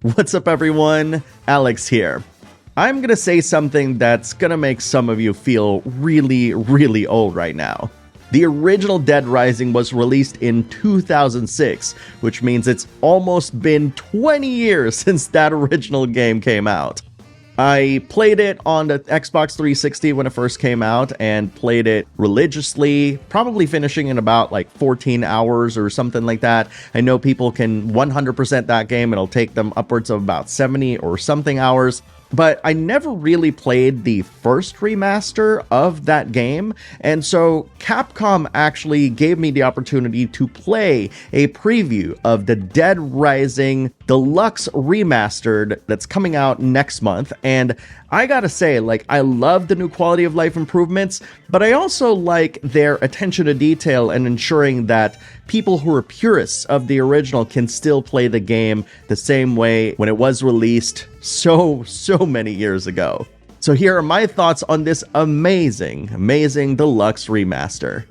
What's up everyone, Alex here. I'm gonna say something that's gonna make some of you feel really old right now. The original Dead Rising was released in 2006, which means it's almost been 20 years since that original game came out. I played it on the Xbox 360 when it first came out and played it religiously, probably finishing in about like 14 hours or something like that. I know people can 100% that game. It'll take them upwards of about 70 or something hours. But I never really played the first remaster of that game, and so Capcom actually gave me the opportunity to play a preview of the Dead Rising Deluxe Remastered that's coming out next month, and I gotta say, I love the new quality of life improvements, but I also like their attention to detail and ensuring that people who are purists of the original can still play the game the same way when it was released so many years ago. So here are my thoughts on this amazing Deluxe Remaster.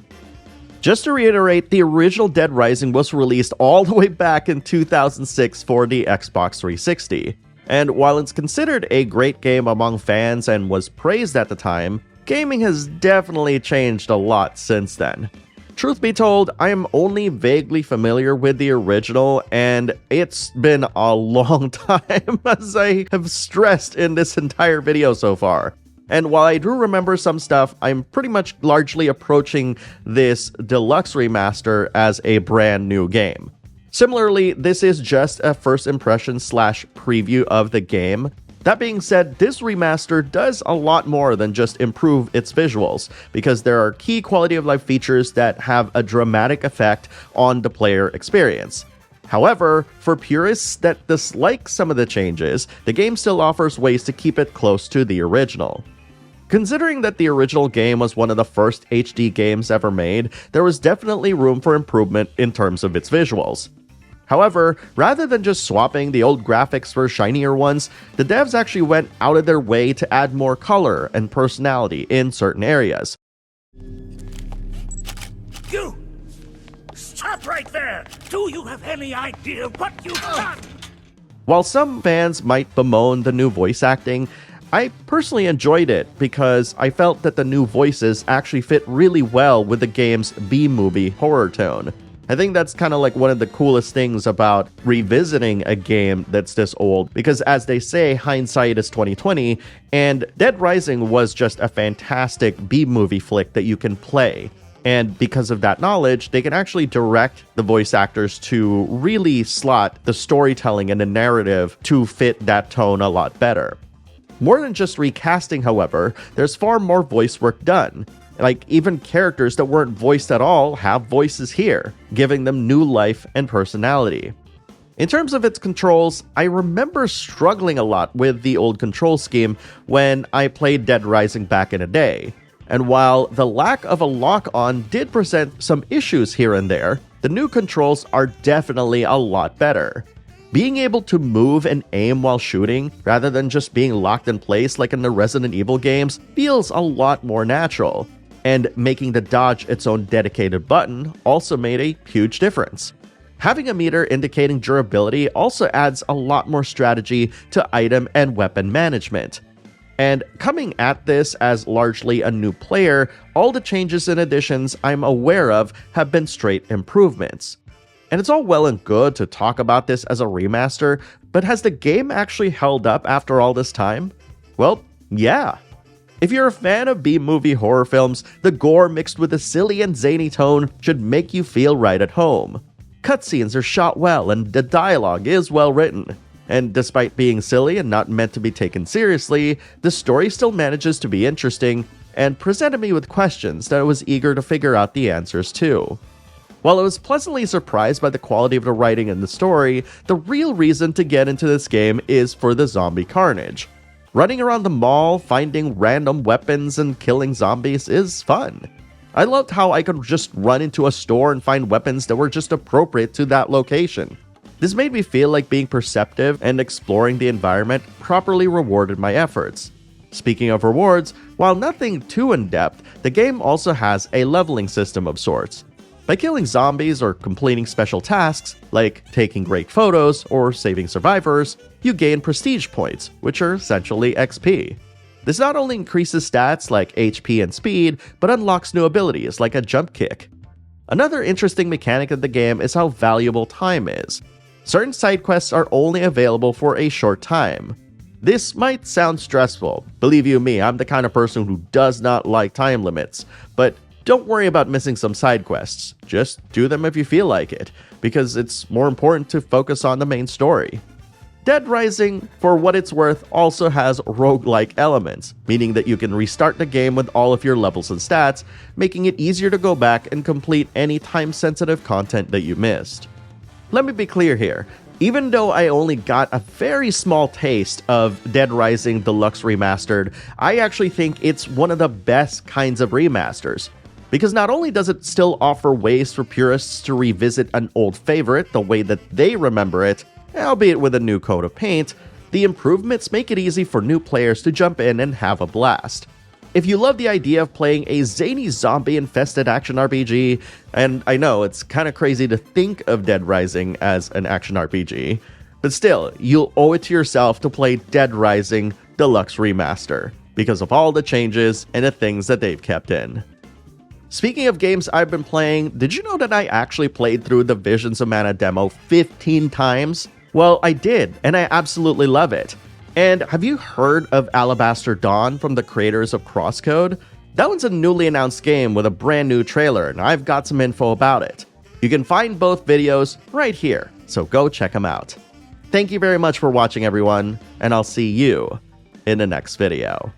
Just to reiterate, the original Dead Rising was released all the way back in 2006 for the Xbox 360. And while it's considered a great game among fans and was praised at the time, gaming has definitely changed a lot since then. Truth be told, I am only vaguely familiar with the original, and it's been a long time, as I have stressed in this entire video so far. And while I do remember some stuff, I'm pretty much largely approaching this Deluxe Remaster as a brand new game. Similarly, this is just a first impression / preview of the game. That being said, this remaster does a lot more than just improve its visuals, because there are key quality of life features that have a dramatic effect on the player experience. However, for purists that dislike some of the changes, the game still offers ways to keep it close to the original. Considering that the original game was one of the first HD games ever made, there was definitely room for improvement in terms of its visuals. However, rather than just swapping the old graphics for shinier ones, the devs actually went out of their way to add more color and personality in certain areas. You! Stop right there! Do you have any idea what you've done? While some fans might bemoan the new voice acting, I personally enjoyed it because I felt that the new voices actually fit really well with the game's B-movie horror tone. I think that's kind of like one of the coolest things about revisiting a game that's this old, because as they say, hindsight is 20/20, and Dead Rising was just a fantastic B-movie flick that you can play. And because of that knowledge, they can actually direct the voice actors to really slot the storytelling and the narrative to fit that tone a lot better. More than just recasting, however, there's far more voice work done. Even characters that weren't voiced at all have voices here, giving them new life and personality. In terms of its controls, I remember struggling a lot with the old control scheme when I played Dead Rising back in the day. And while the lack of a lock-on did present some issues here and there, the new controls are definitely a lot better. Being able to move and aim while shooting, rather than just being locked in place like in the Resident Evil games, feels a lot more natural. And making the dodge its own dedicated button also made a huge difference. Having a meter indicating durability also adds a lot more strategy to item and weapon management. And coming at this as largely a new player, all the changes and additions I'm aware of have been straight improvements. And it's all well and good to talk about this as a remaster, but has the game actually held up after all this time? Well, yeah. If you're a fan of B-movie horror films, the gore mixed with a silly and zany tone should make you feel right at home. Cutscenes are shot well and the dialogue is well written. And despite being silly and not meant to be taken seriously, the story still manages to be interesting and presented me with questions that I was eager to figure out the answers to. While I was pleasantly surprised by the quality of the writing and the story, the real reason to get into this game is for the zombie carnage. Running around the mall, finding random weapons and killing zombies is fun. I loved how I could just run into a store and find weapons that were just appropriate to that location. This made me feel like being perceptive and exploring the environment properly rewarded my efforts. Speaking of rewards, while nothing too in-depth, the game also has a leveling system of sorts. By killing zombies or completing special tasks, like taking great photos or saving survivors, you gain prestige points, which are essentially XP. This not only increases stats like HP and speed, but unlocks new abilities like a jump kick. Another interesting mechanic of the game is how valuable time is. Certain side quests are only available for a short time. This might sound stressful. Believe you me, I'm the kind of person who does not like time limits, but don't worry about missing some side quests. Just do them if you feel like it, because it's more important to focus on the main story. Dead Rising, for what it's worth, also has roguelike elements, meaning that you can restart the game with all of your levels and stats, making it easier to go back and complete any time-sensitive content that you missed. Let me be clear here. Even though I only got a very small taste of Dead Rising Deluxe Remastered, I actually think it's one of the best kinds of remasters. Because not only does it still offer ways for purists to revisit an old favorite the way that they remember it, albeit with a new coat of paint, the improvements make it easy for new players to jump in and have a blast. If you love the idea of playing a zany zombie-infested action RPG, and I know it's kind of crazy to think of Dead Rising as an action RPG, but still, you'll owe it to yourself to play Dead Rising Deluxe Remaster, because of all the changes and the things that they've kept in. Speaking of games I've been playing, did you know that I actually played through the Visions of Mana demo 15 times? Well, I did, and I absolutely love it. And have you heard of Alabaster Dawn from the creators of Crosscode? That one's a newly announced game with a brand new trailer, and I've got some info about it. You can find both videos right here, so go check them out. Thank you very much for watching, everyone, and I'll see you in the next video.